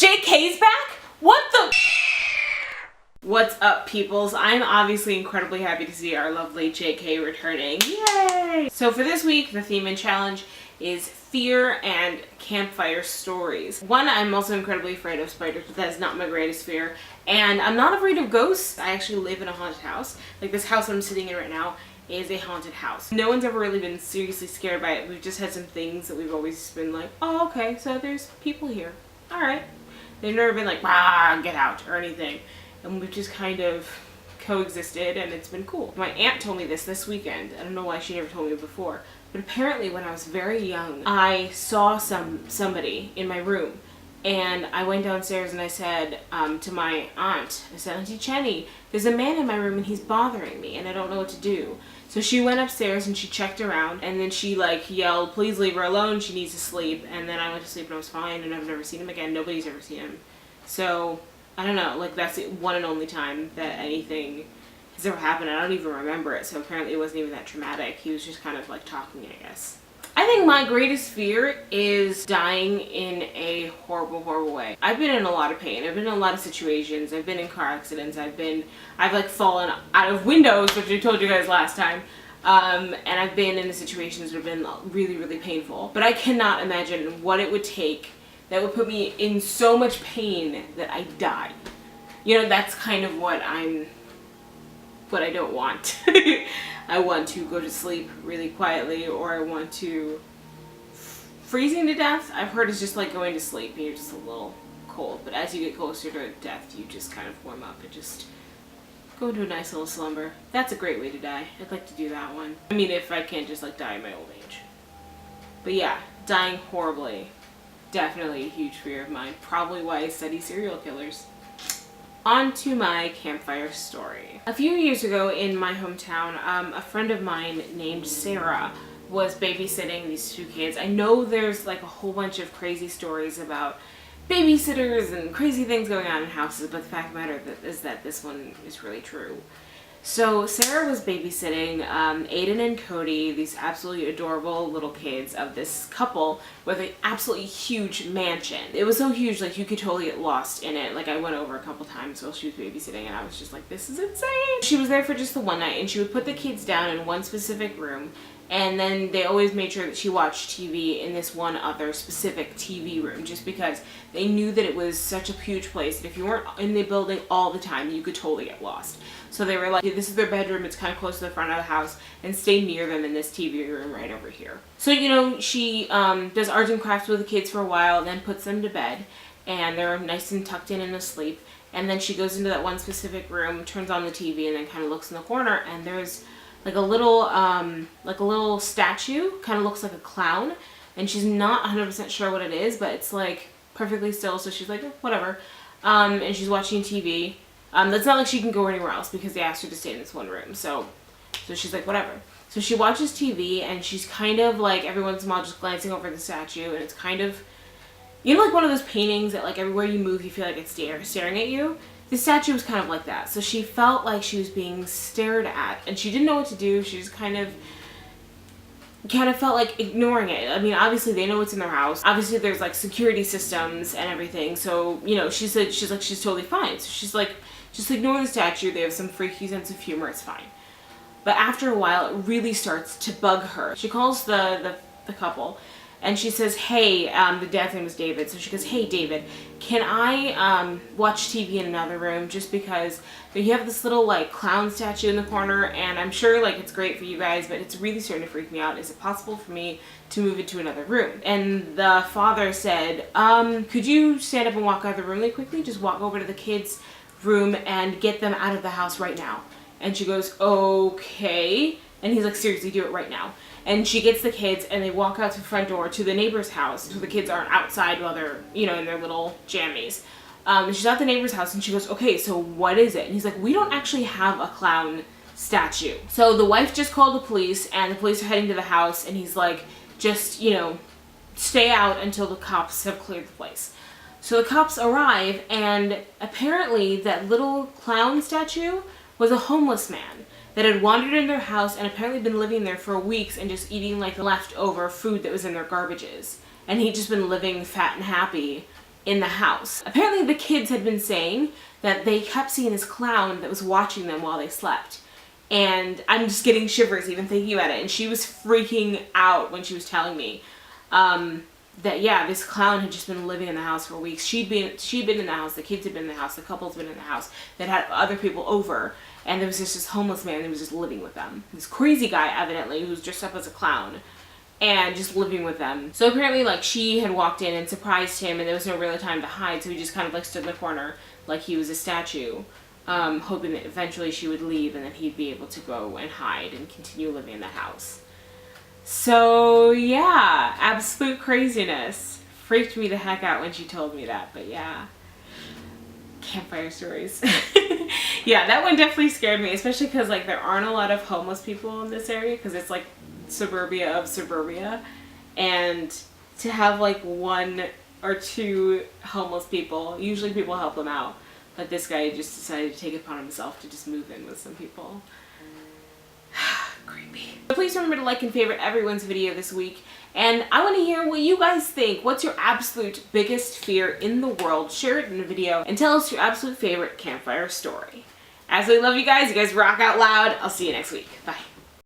JK's back? What the? What's up, peoples? I'm obviously incredibly happy to see our lovely JK returning. Yay! So for this week, the theme and challenge is fear and campfire stories. One, I'm also incredibly afraid of spiders, but that is not my greatest fear. And I'm not afraid of ghosts. I actually live in a haunted house. Like this house I'm sitting in right now is a haunted house. No one's ever really been seriously scared by it. We've just had some things that we've always been like, oh, okay, so there's people here. All right. They've never been like, ah, get out or anything. And we've just kind of coexisted and it's been cool. My aunt told me this weekend. I don't know why she never told me before. But apparently when I was very young, I saw somebody in my room. And I went downstairs and I said to my aunt, I said, Auntie Chenny, there's a man in my room and he's bothering me and I don't know what to do. So she went upstairs and she checked around and then she like yelled, please leave her alone, she needs to sleep. And then I went to sleep and I was fine and I've never seen him again. Nobody's ever seen him. So I don't know, like that's the one and only time that anything has ever happened. I don't even remember it, so apparently it wasn't even that traumatic. He was just kind of like talking, I guess. I think my greatest fear is dying in a horrible, horrible way. I've been in a lot of pain. I've been in a lot of situations. I've been in car accidents. I've like fallen out of windows, which I told you guys last time. And I've been in situations that have been really, really painful. But I cannot imagine what it would take that would put me in so much pain that I die. You know, that's kind of what I don't want. I want to go to sleep really quietly, or I want to freezing to death. I've heard it's just like going to sleep and you're just a little cold, but as you get closer to death, you just kind of warm up and just go into a nice little slumber. That's a great way to die. I'd like to do that one. I mean, if I can't just like die in my old age. But yeah, dying horribly. Definitely a huge fear of mine. Probably why I study serial killers. On to my campfire story. A few years ago in my hometown, a friend of mine named Sarah was babysitting these two kids. I know there's like a whole bunch of crazy stories about babysitters and crazy things going on in houses, but the fact of the matter is that this one is really true. So Sarah was babysitting Aiden and Cody, these absolutely adorable little kids of this couple with an absolutely huge mansion. It was so huge, like you could totally get lost in it. Like I went over a couple times while she was babysitting and I was just like, this is insane. She was there for just the one night and she would put the kids down in one specific room, and then they always made sure that she watched TV in this one other specific TV room, just because they knew that it was such a huge place that if you weren't in the building all the time, you could totally get lost. So they were like, this is their bedroom, it's kind of close to the front of the house, and stay near them in this TV room right over here. So, you know, she does arts and crafts with the kids for a while, and then puts them to bed, and they're nice and tucked in and asleep. And then she goes into that one specific room, turns on the TV, and then kind of looks in the corner, and there's like a little statue, kind of looks like a clown, and she's not 100% sure what it is, but it's like perfectly still, so she's like, whatever. And she's watching TV. That's not like she can go anywhere else because they asked her to stay in this one room, so she's like, whatever. So she watches TV and she's kind of like every once in a while just glancing over the statue, and it's kind of, you know, like one of those paintings that like everywhere you move you feel like it's staring at you. The statue was kind of like that. So she felt like she was being stared at and she didn't know what to do. She just kind of felt like ignoring it. I mean, obviously they know what's in their house. Obviously there's like security systems and everything. So, you know, she's totally fine. So she's like, just ignore the statue. They have some freaky sense of humor. It's fine. But after a while, it really starts to bug her. She calls the couple and she says, hey, the dad's name is David. So she goes, hey, David, can I watch TV in another room, just because you have this little like clown statue in the corner, and I'm sure like it's great for you guys, but it's really starting to freak me out. Is it possible for me to move into another room? And the father said, could you stand up and walk out of the room really quickly? Just walk over to the kids' room and get them out of the house right now. And she goes, okay. And he's like, seriously, do it right now. And she gets the kids and they walk out to the front door to the neighbor's house, so the kids aren't outside while they're, you know, in their little jammies. She's at the neighbor's house and she goes, okay, so what is it? And he's like, we don't actually have a clown statue. So the wife just called the police and the police are heading to the house, and he's like, just, you know, stay out until the cops have cleared the place. So the cops arrive, and apparently that little clown statue was a homeless man that had wandered in their house and apparently been living there for weeks and just eating like the leftover food that was in their garbages. And he'd just been living fat and happy in the house. Apparently the kids had been saying that they kept seeing this clown that was watching them while they slept. And I'm just getting shivers even thinking about it. And she was freaking out when she was telling me that, yeah, this clown had just been living in the house for weeks. She'd been in the house, the kids had been in the house, the couple's been in the house, that had other people over. And there was just this homeless man that was just living with them. This crazy guy, evidently, who was dressed up as a clown and just living with them. So apparently, like, she had walked in and surprised him, and there was no real time to hide, so he just kind of, like, stood in the corner like he was a statue, hoping that eventually she would leave and then he'd be able to go and hide and continue living in the house. So, yeah, absolute craziness. Freaked me the heck out when she told me that, but yeah. Campfire stories. Yeah, that one definitely scared me, especially because, like, there aren't a lot of homeless people in this area because it's, like, suburbia of suburbia. And to have, like, 1 or 2 homeless people, usually people help them out, but this guy just decided to take it upon himself to just move in with some people. Creepy. So please remember to like and favorite everyone's video this week. And I want to hear what you guys think. What's your absolute biggest fear in the world? Share it in the video and tell us your absolute favorite campfire story. As I love you guys rock out loud. I'll see you next week. Bye.